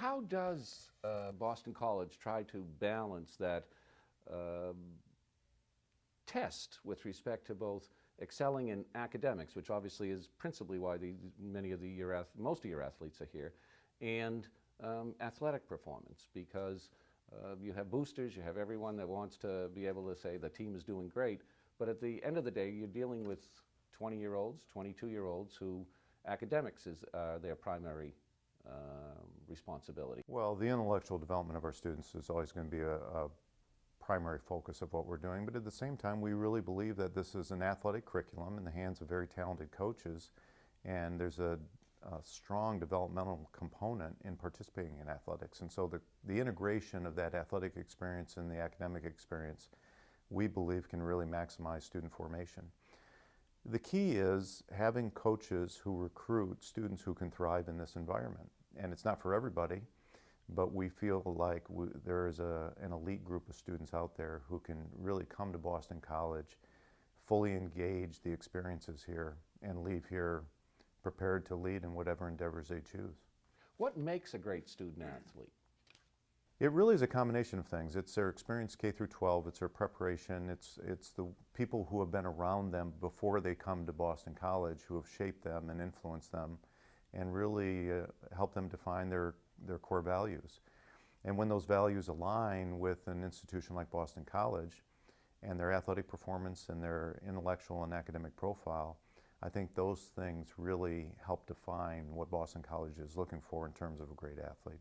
How does Boston College try to balance that uh, test with respect to both excelling in academics, which obviously is principally why most of your athletes are here, and athletic performance, because you have boosters, you have everyone that wants to be able to say the team is doing great, but at the end of the day, you're dealing with 20-year-olds, 22-year-olds who academics is their primary responsibility. Well, the intellectual development of our students is always going to be a primary focus of what we're doing, but at the same time, we really believe that this is an athletic curriculum in the hands of very talented coaches, and there's a strong developmental component in participating in athletics. And so the integration of that athletic experience and the academic experience, we believe, can really maximize student formation. The key is having coaches who recruit students who can thrive in this environment. And it's not for everybody, but we feel like there is an elite group of students out there who can really come to Boston College, fully engage the experiences here, and leave here prepared to lead in whatever endeavors they choose. What makes a great student athlete? It really is a combination of things. It's their experience K through 12, it's their preparation, it's the people who have been around them before they come to Boston College, who have shaped them and influenced them and really help them define their core values. And when those values align with an institution like Boston College and their athletic performance and their intellectual and academic profile, I think those things really help define what Boston College is looking for in terms of a great athlete.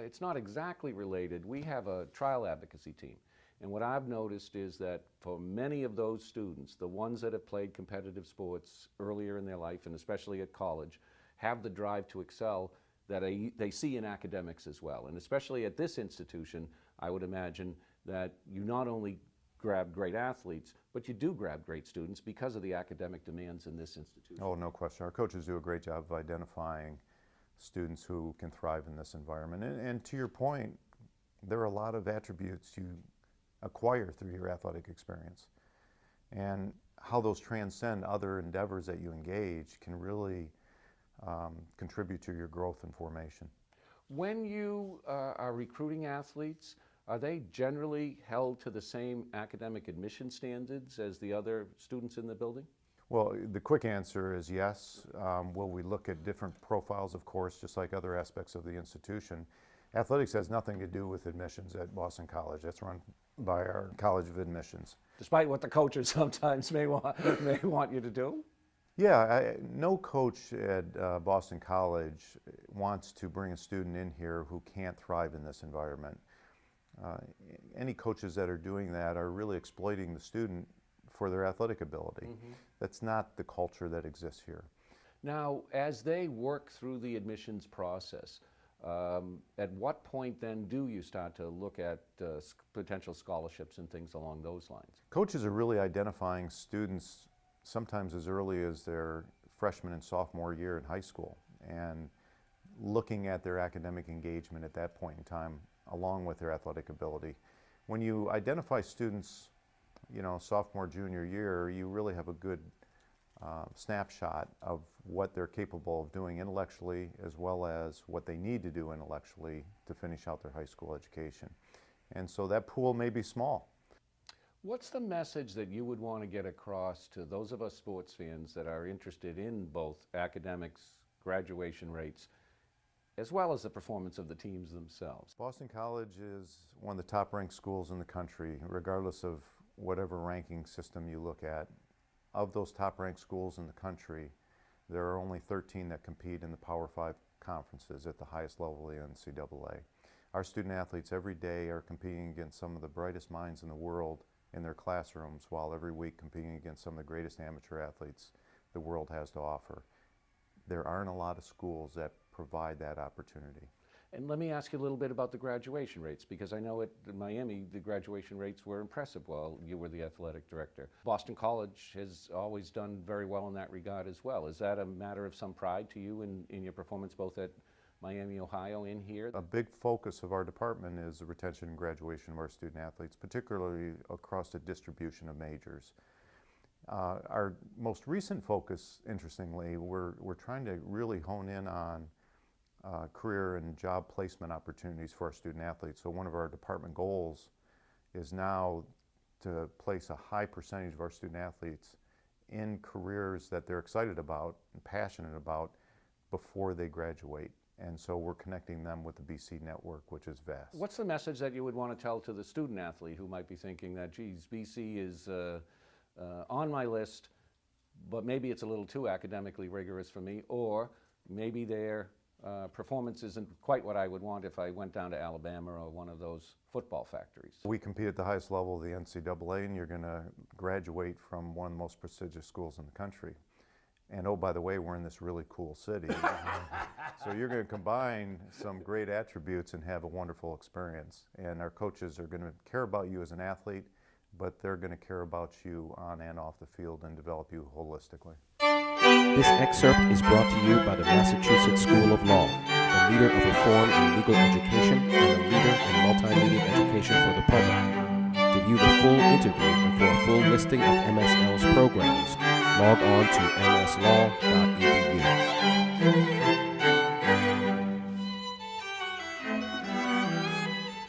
It's not exactly related. We have a trial advocacy team. And what I've noticed is that for many of those students, the ones that have played competitive sports earlier in their life, and especially at college, have the drive to excel that they see in academics as well. And especially at this institution, I would imagine that you not only grab great athletes, but you do grab great students because of the academic demands in this institution. Oh, no question. Our coaches do a great job of identifying students who can thrive in this environment. And to your point, there are a lot of attributes you acquire through your athletic experience. And how those transcend other endeavors that you engage can really contribute to your growth and formation. When you are recruiting athletes, are they generally held to the same academic admission standards as the other students in the building? Well, the quick answer is yes. Will we look at different profiles? Of course, just like other aspects of the institution. Athletics has nothing to do with admissions at Boston College. That's run by our College of Admissions. Despite what the coaches sometimes may want you to do? Yeah, no coach at Boston College wants to bring a student in here who can't thrive in this environment. Any coaches that are doing that are really exploiting the student for their athletic ability. Mm-hmm. That's not the culture that exists here. Now, as they work through the admissions process, at what point then do you start to look at potential scholarships and things along those lines? Coaches are really identifying students sometimes as early as their freshman and sophomore year in high school and looking at their academic engagement at that point in time along with their athletic ability. When you identify students, sophomore, junior year, you really have a good snapshot of what they're capable of doing intellectually as well as what they need to do intellectually to finish out their high school education. And so that pool may be small. What's the message that you would want to get across to those of us sports fans that are interested in both academics, graduation rates, as well as the performance of the teams themselves? Boston College is one of the top-ranked schools in the country, regardless of whatever ranking system you look at. Of those top-ranked schools in the country, there are only 13 that compete in the Power 5 conferences at the highest level of the NCAA. Our student athletes every day are competing against some of the brightest minds in the world in their classrooms, while every week competing against some of the greatest amateur athletes the world has to offer. There aren't a lot of schools that provide that opportunity. And let me ask you a little bit about the graduation rates, because I know at Miami the graduation rates were impressive while you were the athletic director. Boston College has always done very well in that regard as well. Is that a matter of some pride to you in your performance both at Miami, Ohio, and here? A big focus of our department is the retention and graduation of our student athletes, particularly across the distribution of majors. Our most recent focus, interestingly, we're trying to really hone in on career and job placement opportunities for our student athletes. So one of our department goals is now to place a high percentage of our student athletes in careers that they're excited about and passionate about before they graduate. And so we're connecting them with the BC network, which is vast. What's the message that you would want to tell to the student athlete who might be thinking that, geez, BC is on my list, but maybe it's a little too academically rigorous for me, or maybe their performance isn't quite what I would want if I went down to Alabama or one of those football factories? We compete at the highest level of the NCAA, and you're going to graduate from one of the most prestigious schools in the country. And oh, by the way, we're in this really cool city. So you're going to combine some great attributes and have a wonderful experience. And our coaches are going to care about you as an athlete, but they're going to care about you on and off the field and develop you holistically. This excerpt is brought to you by the Massachusetts School of Law, the leader of reform in legal education and the leader in multimedia education for the public. To view the full interview and for a full listing of MSL's programs, log on to mslaw.edu.